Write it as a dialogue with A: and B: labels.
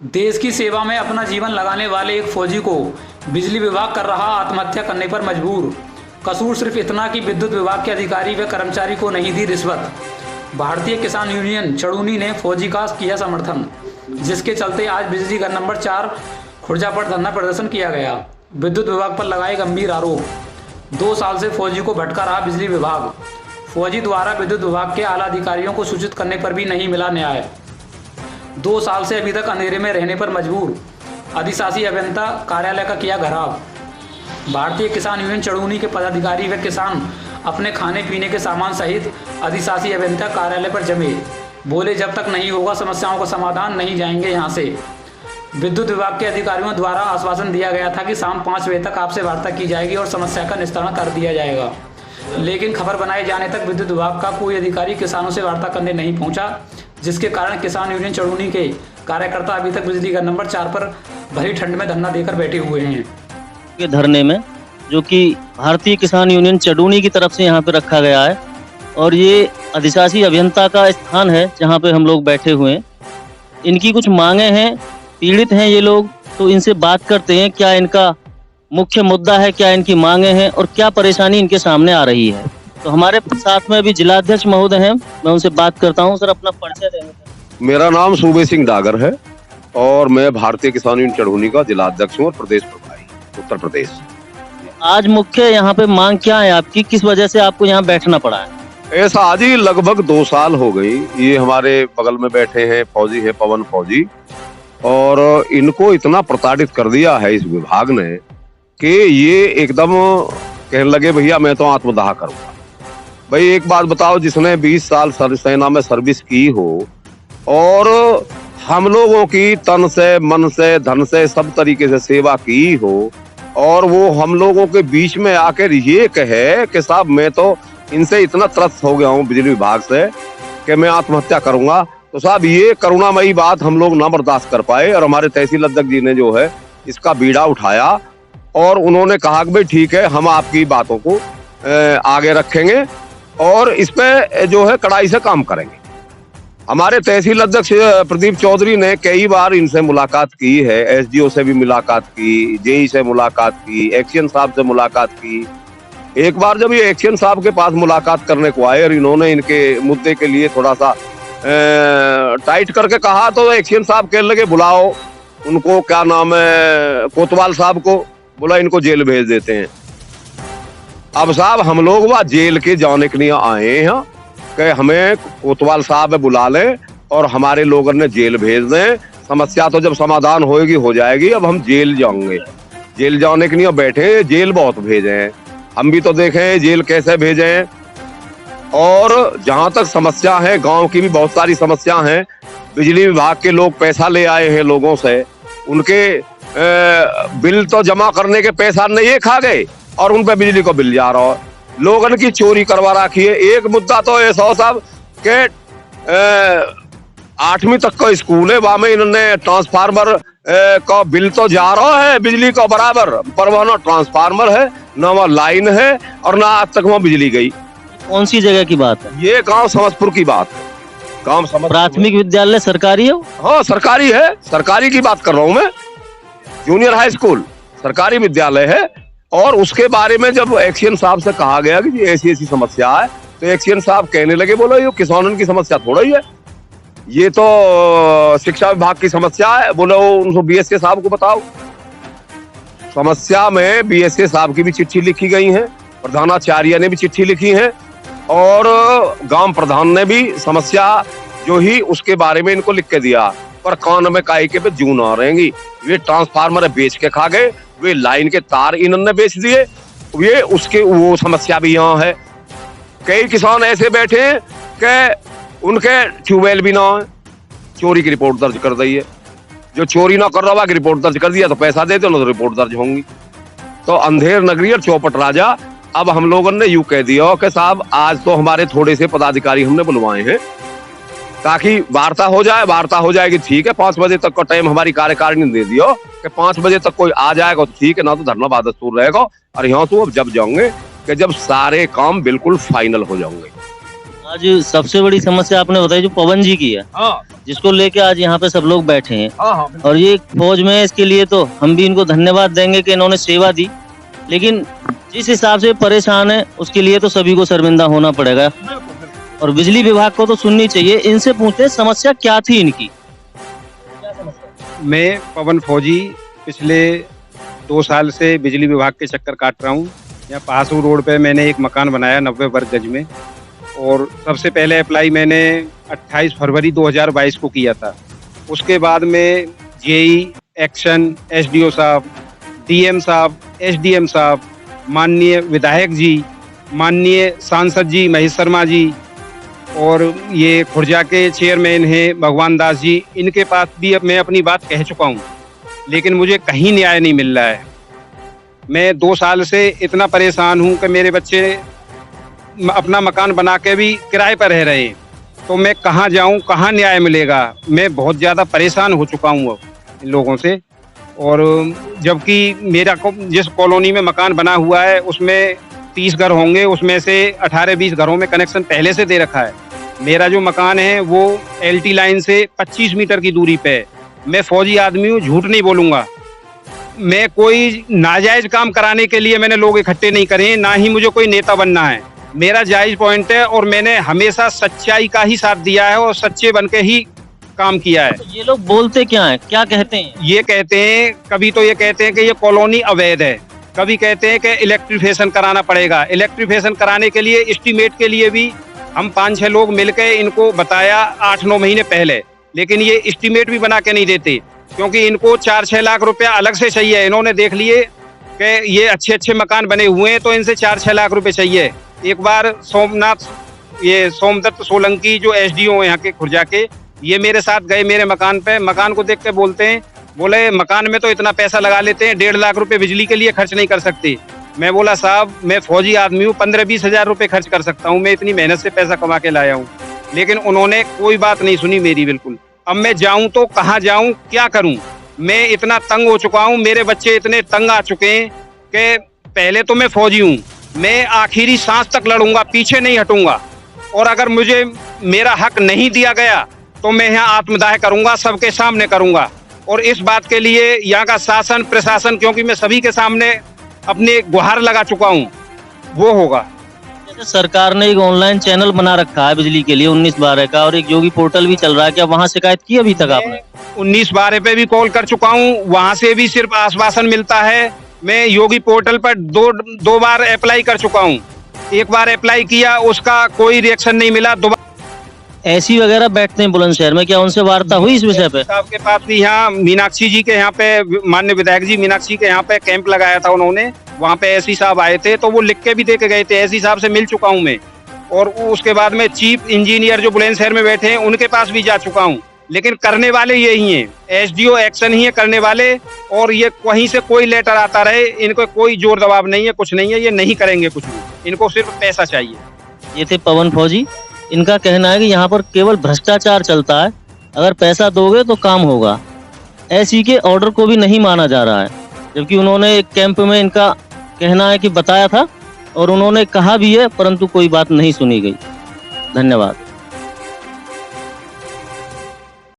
A: देश की सेवा में अपना जीवन लगाने वाले एक फौजी को बिजली विभाग कर रहा आत्महत्या करने पर मजबूर। कसूर सिर्फ इतना कि विद्युत विभाग के अधिकारी व कर्मचारी को नहीं दी रिश्वत। भारतीय किसान यूनियन चड़ूनी ने फौजी का किया समर्थन, जिसके चलते आज बिजली घर नंबर 4 खुर्जा पर धरना प्रदर्शन किया गया। विद्युत विभाग पर लगाए गंभीर आरोप। 2 साल से फौजी को भटका रहा बिजली विभाग। फौजी द्वारा विद्युत विभाग के आला अधिकारियों को सूचित करने पर भी नहीं मिला न्याय। 2 साल से अभी तक अंधेरे में रहने पर मजबूर। अधिशासी अभियंता कार्यालय का किया घेराव। भारतीय किसान यूनियन चड़ूनी के पदाधिकारी व किसान अपने खाने पीने के सामान सहित अधिशासी अभियंता कार्यालय पर जमे। बोले जब तक नहीं होगा समस्याओं का समाधान नहीं जाएंगे यहाँ से। विद्युत विभाग के अधिकारियों द्वारा आश्वासन दिया गया था कि शाम 5 बजे तक आपसे वार्ता की जाएगी और समस्या का निस्तारण कर दिया जाएगा, लेकिन खबर बनाए जाने तक विद्युत विभाग का कोई अधिकारी किसानों से वार्ता करने नहीं पहुंचा, जिसके कारण किसान यूनियन चड़ूनी के कार्यकर्ता अभी तक बिजली घर नंबर 4 पर भरी ठंड में धरना देकर बैठे हुए हैं।
B: के धरने में जो कि भारतीय किसान यूनियन चड़ूनी की तरफ से यहाँ पे रखा गया है और ये अधिशासी अभियंता का स्थान है जहाँ पे हम लोग बैठे हुए हैं। इनकी कुछ मांगे हैं, पीड़ित हैं ये लोग, तो इनसे बात करते हैं क्या इनका मुख्य मुद्दा है, क्या इनकी मांगे हैं और क्या परेशानी इनके सामने आ रही है। तो हमारे साथ में अभी जिलाध्यक्ष महोदय हैं, मैं उनसे बात करता हूं। सर, अपना परिचय देंगे।
C: मेरा नाम सूबे सिंह डागर है और मैं भारतीय किसान यूनियन चड़ूनी का जिलाध्यक्ष हूँ और प्रदेश प्रभारी उत्तर प्रदेश।
B: आज मुख्य यहाँ पे मांग क्या है आपकी, किस वजह से आपको यहाँ बैठना पड़ा है?
C: ऐसा आज ही लगभग 2 साल हो गई। ये हमारे बगल में बैठे हैं फौजी है, पवन फौजी, और इनको इतना प्रताड़ित कर दिया है इस विभाग ने कि ये एकदम कहने लगे भैया मैं तो आत्मदाह करूंगा। भाई एक बात बताओ, जिसने 20 साल सेना में सर्विस की हो और हम लोगों की तन से, मन से, धन से, सब तरीके से सेवा की हो और वो हम लोगों के बीच में आकर ये कहे कि साहब मैं तो इनसे इतना त्रस्त हो गया हूँ बिजली विभाग से कि मैं आत्महत्या करूंगा, तो साहब ये करुणामयी बात हम लोग ना बर्दाश्त कर पाए और हमारे तहसील अध्यक्ष जी ने जो है इसका बीड़ा उठाया और उन्होंने कहा कि भाई ठीक है, हम आपकी बातों को आगे रखेंगे और इस पे जो है कड़ाई से काम करेंगे। हमारे तहसील अध्यक्ष प्रदीप चौधरी ने कई बार इनसे मुलाकात की है, एसडीओ से भी मुलाकात की, जेई से मुलाकात की, एक्शन साहब से मुलाकात की। एक बार जब ये एक्शन साहब के पास मुलाकात करने को आए और इन्होंने इनके मुद्दे के लिए थोड़ा सा टाइट करके कहा तो एक्शन साहब कहने लगे बुलाओ उनको, क्या नाम है, कोतवाल साहब को, बोला इनको जेल भेज देते हैं। अब साहब हम लोग वह जेल के जाने के लिए आए हैं कि हमें कोतवाल साहब बुला लें और हमारे लोगों ने जेल भेज दें, समस्या तो जब समाधान होएगी हो जाएगी, अब हम जेल जाएंगे। जेल जाने के लिए बैठे, जेल बहुत भेजे हैं, हम भी तो देखें जेल कैसे भेजे हैं। और जहां तक समस्या है, गांव की भी बहुत सारी समस्या है। बिजली विभाग के लोग पैसा ले आए हैं लोगों से, उनके बिल तो जमा करने के पैसा नहीं ये खा गए और उन पे बिजली को बिल जा रहा है। लोगों की चोरी करवा रखी है। एक मुद्दा तो ऐसा हो साहब के 8वीं तक का स्कूल है, वहां में इन्होंने ट्रांसफार्मर का बिल तो जा रहा है बिजली को बराबर, पर वहां ना ट्रांसफार्मर है, ना वहां लाइन है और ना आज तक वहां बिजली गई।
B: कौन सी जगह की बात है?
C: ये गांव समस्तपुर की बात है। गांव समस्तपुर
B: प्राथमिक विद्यालय सरकारी है?
C: हाँ सरकारी है, सरकारी की बात कर रहा हूँ मैं। जूनियर हाई स्कूल सरकारी विद्यालय है। और उसके बारे में जब एक्शन साहब से कहा गया कि ऐसी ऐसी समस्या है तो एक्शन साहब कहने लगे बोलो ये किसानों की समस्या थोड़ा ही है, ये तो शिक्षा विभाग की समस्या है। बोलो उनको बीएसके साहब को बताओ। समस्या में बीएसके साहब की भी चिट्ठी लिखी गई है, प्रधानाचार्य ने भी चिट्ठी लिखी है और गांव प्रधान ने भी समस्या जो ही उसके बारे में इनको लिख के दिया, पर कान में काई के पे जू ना रहेंगी। वे ट्रांसफार्मर बेच के खा गए, वे लाइन के तार इन्होंने बेच दिए, ये उसके वो समस्या भी यहाँ है। कई किसान ऐसे बैठे हैं कि उनके ट्यूबवेल भी ना है, चोरी की रिपोर्ट दर्ज कर दी है। जो चोरी ना कर रहा है रिपोर्ट दर्ज कर दिया तो पैसा दे दो ना तो रिपोर्ट दर्ज होंगी। तो अंधेर नगरी और चौपट राजा। अब हम लोगों ने यूं कह दिया कि साहब आज तो हमारे थोड़े से पदाधिकारी हमने बुलवाए हैं ताकि वार्ता हो जाए। वार्ता हो जाएगी ठीक है, 5 बजे तक का टाइम हमारी कार्यकारिणी ने दे दियो कि 5 बजे तक कोई आ जाएगा तो ठीक है, ना तो धरना बादस्तूर रहेगा। और यहाँ तो अब जब जाओगे कि जब सारे काम बिल्कुल फाइनल हो जाओगे।
B: आज सबसे बड़ी समस्या आपने बताई जो पवन जी की है,
D: हाँ
B: जिसको लेके आज यहाँ पे सब लोग बैठे हैं।
D: हाँ हाँ बिल्कुल।
B: और ये फौज में है, इसके लिए तो हम भी इनको धन्यवाद देंगे कि इन्होंने सेवा दी, लेकिन जिस हिसाब से परेशान है उसके लिए तो सभी को शर्मिंदा होना पड़ेगा।
D: बिल्कुल, बिल्कुल।
B: और बिजली विभाग को तो सुननी चाहिए। इनसे पूछते हैं समस्या क्या थी इनकी।
E: मैं पवन फौजी पिछले 2 साल से बिजली विभाग के चक्कर काट रहा हूँ। यहाँ पासू रोड पे मैंने एक मकान बनाया 90 वर्ग गज में, और सबसे पहले अप्लाई मैंने 28 फरवरी 2022 को किया था। उसके बाद में जेई, एक्शन, एसडीओ साहब, डीएम साहब, एसडीएम साहब, माननीय विधायक जी, माननीय सांसद जी महेश शर्मा जी, और ये खुर्जा के चेयरमैन हैं भगवान दास जी, इनके पास भी अब मैं अपनी बात कह चुका हूँ, लेकिन मुझे कहीं न्याय नहीं मिल रहा है। मैं 2 साल से इतना परेशान हूँ कि मेरे बच्चे अपना मकान बना के भी किराए पर रह रहे हैं, तो मैं कहाँ जाऊँ, कहाँ न्याय मिलेगा। मैं बहुत ज़्यादा परेशान हो चुका हूँ अब इन लोगों से। और जबकि मेरा जिस कॉलोनी में मकान बना हुआ है उसमें 30 घर होंगे, उसमें से 18-20 घरों में कनेक्शन पहले से दे रखा है। मेरा जो मकान है वो एलटी लाइन से 25 मीटर की दूरी पे है। मैं फौजी आदमी हूँ, झूठ नहीं बोलूँगा। मैं कोई नाजायज काम कराने के लिए मैंने लोग इकट्ठे नहीं करे, ना ही मुझे कोई नेता बनना है। मेरा जायज पॉइंट है और मैंने हमेशा सच्चाई का ही साथ दिया है और सच्चे बन के ही काम किया है।
B: तो ये लोग बोलते क्या है, क्या कहते हैं?
E: ये कहते हैं, कभी तो ये कहते हैं कि ये कॉलोनी अवैध है, कभी कहते हैं कि इलेक्ट्रिफिकेशन कराना पड़ेगा। इलेक्ट्रिफिकेशन कराने के लिए एस्टीमेट के लिए भी हम 5-6 लोग मिलकर इनको बताया 8-9 महीने पहले, लेकिन ये एस्टीमेट भी बना के नहीं देते, क्योंकि इनको 4-6 लाख रुपया अलग से चाहिए। इन्होंने देख लिए कि ये अच्छे मकान बने हुए हैं तो इनसे 4-6 लाख रुपए चाहिए। एक बार सोमदत्त सोलंकी जो एसडीओ यहाँ के खुर्जा के, ये मेरे साथ गए मेरे मकान पे, मकान को देख के बोले मकान में तो इतना पैसा लगा लेते हैं, 1.5 लाख रुपए बिजली के लिए खर्च नहीं कर सकते। मैं बोला साहब मैं फौजी आदमी हूँ, 15-20 हजार रुपए खर्च कर सकता हूँ, मैं इतनी मेहनत से पैसा कमा के लाया हूँ। लेकिन उन्होंने कोई बात नहीं सुनी मेरी बिल्कुल। अब मैं जाऊं तो कहाँ जाऊं, क्या करूं? मैं इतना तंग हो चुका हूं, मेरे बच्चे इतने तंग आ चुके हैं कि पहले तो मैं फौजी हूं, मैं आखिरी सांस तक लड़ूंगा, पीछे नहीं हटूंगा। और अगर मुझे मेरा हक नहीं दिया गया तो मैं यहाँ आत्मदाह करूंगा, सबके सामने करूंगा। और इस बात के लिए यहाँ का शासन प्रशासन, क्योंकि मैं सभी के सामने अपनी गुहार लगा चुका हूँ, वो होगा।
B: जैसे सरकार ने एक ऑनलाइन चैनल बना रखा है बिजली के लिए 19/12 का, और एक योगी पोर्टल भी चल रहा है, क्या वहाँ शिकायत की अभी तक आपने?
E: 19/12 पे भी कॉल कर चुका हूँ, वहाँ से भी सिर्फ आश्वासन मिलता है। मैं योगी पोर्टल पर दो बार अप्लाई कर चुका हूँ। एक बार अप्लाई किया, उसका कोई रिएक्शन नहीं मिला।
B: ऐसी वगैरह बैठते हैं बुलंदशहर में, क्या उनसे वार्ता हुई इस विषय पे?
E: साहब के पास भी यहाँ मीनाक्षी जी के यहाँ पे, माननीय विधायक जी मीनाक्षी के यहाँ पे कैंप लगाया था उन्होंने, वहाँ पे एससी साहब आए थे तो वो लिख के भी दे के गए थे। एससी साहब से मिल चुका हूँ मैं, और उसके बाद में चीफ इंजीनियर जो बुलंदशहर में बैठे हैं उनके पास भी जा चुका हूँ। लेकिन करने वाले यही हैं, एसडीओ एक्शन ही है करने वाले। और ये कहीं से कोई लेटर आता रहे, इनको कोई जोर दबाव नहीं है, कुछ नहीं है, ये नहीं करेंगे कुछ भी, इनको सिर्फ पैसा चाहिए।
B: ये थे पवन फौजी। इनका कहना है कि यहाँ पर केवल भ्रष्टाचार चलता है, अगर पैसा दोगे तो काम होगा। एससी के ऑर्डर को भी नहीं माना जा रहा है, जबकि उन्होंने एक कैंप में इनका कहना है कि बताया था और उन्होंने कहा भी है, परंतु कोई बात नहीं सुनी गई। धन्यवाद।